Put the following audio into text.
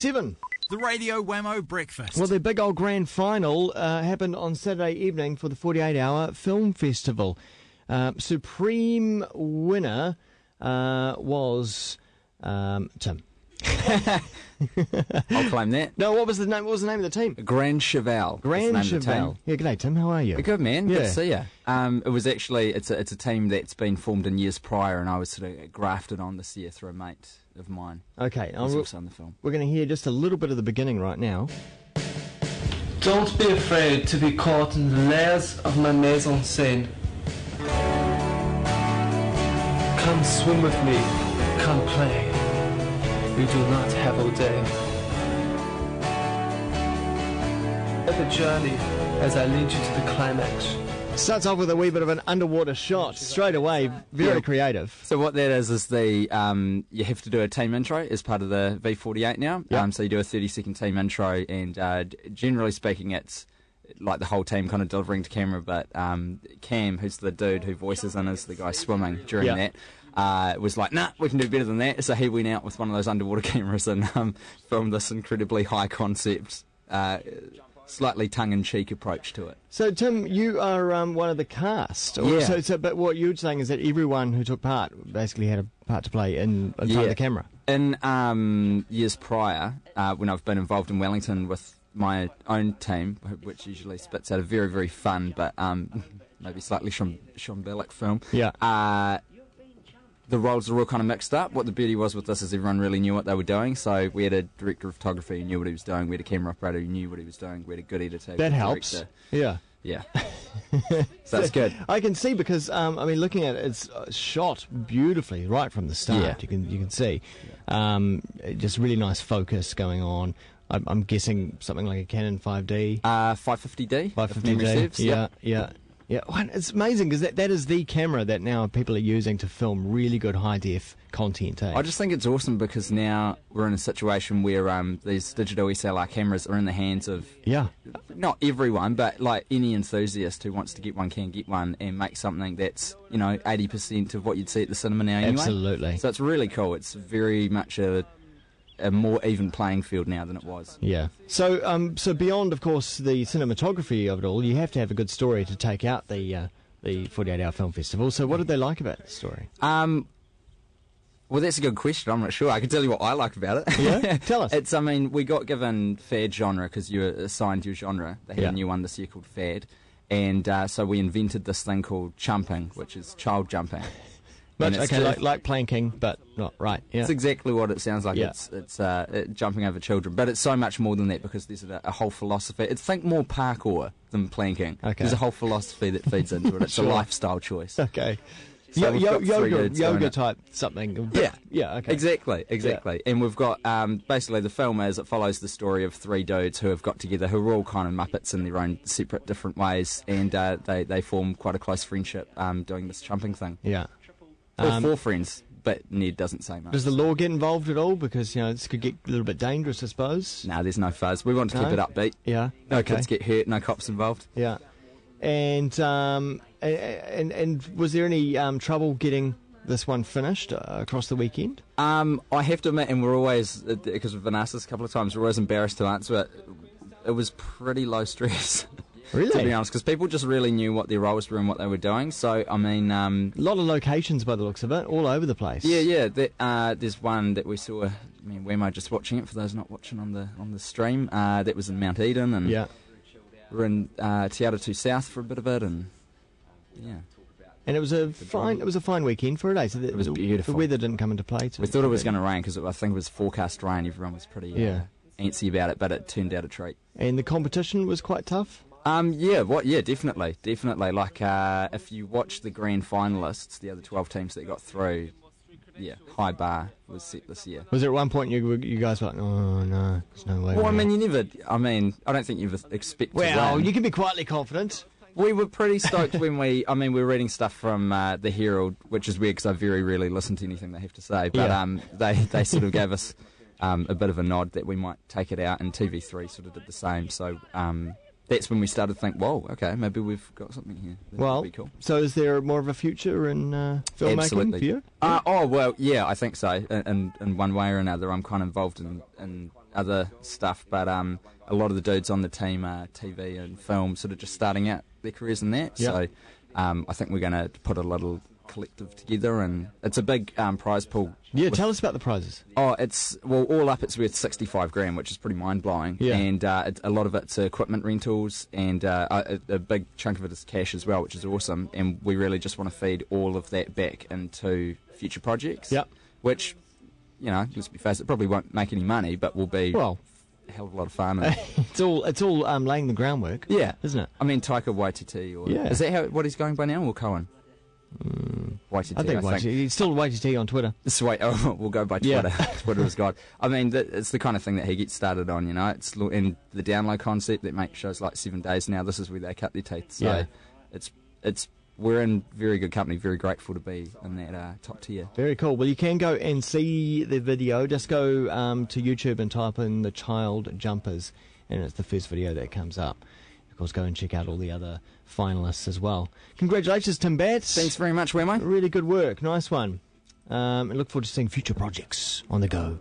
7. The Radio Whammo Breakfast. Well, the big old grand final happened on Saturday evening for the 48-hour film festival. Supreme winner was Tim. I'll claim that. No, what was the name? What was the name of the team? Grand Cheval. Grand Cheval. Yeah, g'day Tim. How are you? Good man. Yeah. Good to see you. It was actually it's a team that's been formed in years prior, and I was sort of grafted on this year through a mate of mine. Okay, Who's also in the film. We're going to hear just a little bit of the beginning right now. Don't be afraid to be caught in the layers of my mise-en-scène. Come swim with me, come play. We do not have all day. The journey as I lead you to the climax. Starts off with a wee bit of an underwater shot straight away. Very creative. So what that is the you have to do a team intro as part of the V48 now. Yep. So you do a 30-second team intro, and generally speaking, it's like the whole team kind of delivering to camera. But Cam, who's the dude who voices in as the guy swimming during that. Was like, nah, we can do better than that. So he went out with one of those underwater cameras and filmed this incredibly high concept, slightly tongue-in-cheek approach to it. So, Tim, you are one of the cast. Yeah. But what you're saying is that everyone who took part basically had a part to play in front of the camera. In years prior, when I've been involved in Wellington with my own team, which usually spits out a very, very fun but maybe slightly shambolic film. Yeah. The roles are all kind of mixed up. What the beauty was with this is everyone really knew what they were doing. So we had a director of photography who knew what he was doing. We had a camera operator who knew what he was doing. We had a good editor. That helps. Director. Yeah. Yeah. So that's good. I can see because looking at it, it's shot beautifully right from the start. Yeah. You can see, just really nice focus going on. I'm guessing something like a Canon 5D. 550D. 550D. Yeah. Yeah, well, it's amazing because that is the camera that now people are using to film really good high-def content. I just think it's awesome because now we're in a situation where these digital SLR cameras are in the hands of not everyone, but like any enthusiast who wants to get one can get one and make something that's 80% of what you'd see at the cinema now anyway. Absolutely. So it's really cool. It's very much a more even playing field now than it was. Yeah. So beyond, of course, the cinematography of it all, you have to have a good story to take out the 48-hour film festival. So what did they like about the story? Well, that's a good question. I'm not sure. I can tell you what I like about it. Yeah? Tell us. We got given fad genre because you were assigned your genre. They had a new one this year called fad. And so we invented this thing called chumping, which is child jumping. Like planking, but not right. Yeah. It's exactly what it sounds like. Yeah. It's jumping over children, but it's so much more than that because there's a whole philosophy. Think more parkour than planking. Okay. There's a whole philosophy that feeds into it. It's Sure. a lifestyle choice. Okay. So we've got three dudes doing Yoga it. type something. Yeah. Okay. Exactly. Yeah. And we've got basically the film it follows the story of three dudes who have got together, who are all kind of Muppets in their own separate, different ways, and they form quite a close friendship doing this chumping thing. Yeah. Or four friends, but Ned doesn't say much. Does the law get involved at all? Because this could get a little bit dangerous, I suppose. No, there's no fuzz. We want to keep it upbeat. Yeah. No Okay. kids get hurt. No cops involved. Yeah. And was there any trouble getting this one finished across the weekend? I have to admit, and we're always, because we've been asked this a couple of times, we're always embarrassed to answer it. It was pretty low stress. Really? To be honest, because people just really knew what their roles were and what they were doing. So, I mean... a lot of locations by the looks of it, all over the place. Yeah. There's one that we saw, Whammo just watching it, for those not watching on the stream. That was in Mount Eden, and we're in Te Arotu South for a bit of it, and yeah. And it was a fine weekend for a day. So it was beautiful. The weather didn't come into play. We thought it was going to rain, because I think it was forecast rain. Everyone was pretty antsy about it, but it turned out a treat. And the competition was quite tough? Definitely. Like, if you watch the grand finalists, the other 12 teams that got through, high bar was set this year. Was there at one point you guys were like, oh no, there's no way? Well, I don't think you expect to win. Well, you can be quietly confident. We were pretty stoked when we were reading stuff from the Herald, which is weird because I very rarely listen to anything they have to say, but they sort of gave us a bit of a nod that we might take it out, and TV3 sort of did the same, so that's when we started to think, whoa, okay, maybe we've got something here. That would be cool. So is there more of a future in filmmaking Absolutely. for you? I think so. In one way or another, I'm kind of involved in other stuff, but a lot of the dudes on the team are TV and film, sort of just starting out their careers in that. Yep. So I think we're going to put a little collective together, and it's a big prize pool. Yeah, tell us about the prizes. Oh, all up it's worth 65 grand, which is pretty mind blowing. Yeah. And a lot of it's equipment rentals, and a big chunk of it is cash as well, which is awesome. And we really just want to feed all of that back into future projects. Yep. Which, let's be fair, it probably won't make any money, but will be a hell of a lot of fun. And it's all laying the groundwork. yeah, isn't it? I mean, Taika Waititi, or Yeah. is that what he's going by now, or Cohen? Waititi, I think he's still Waititi on Twitter. Sweet. Oh, we'll go by Twitter. Yeah. Twitter is God. I mean, it's the kind of thing that he gets started on, It's in the download concept that makes shows like 7 Days now. This is where they cut their teeth. So Yeah. we're in very good company. Very grateful to be in that top tier. Very cool. Well, you can go and see the video. Just go to YouTube and type in the child jumpers, and it's the first video that comes up. Of course, go and check out all the other finalists as well. Congratulations, Tim Batt. Thanks very much, Wemo. Really good work. Nice one. And look forward to seeing future projects on the go.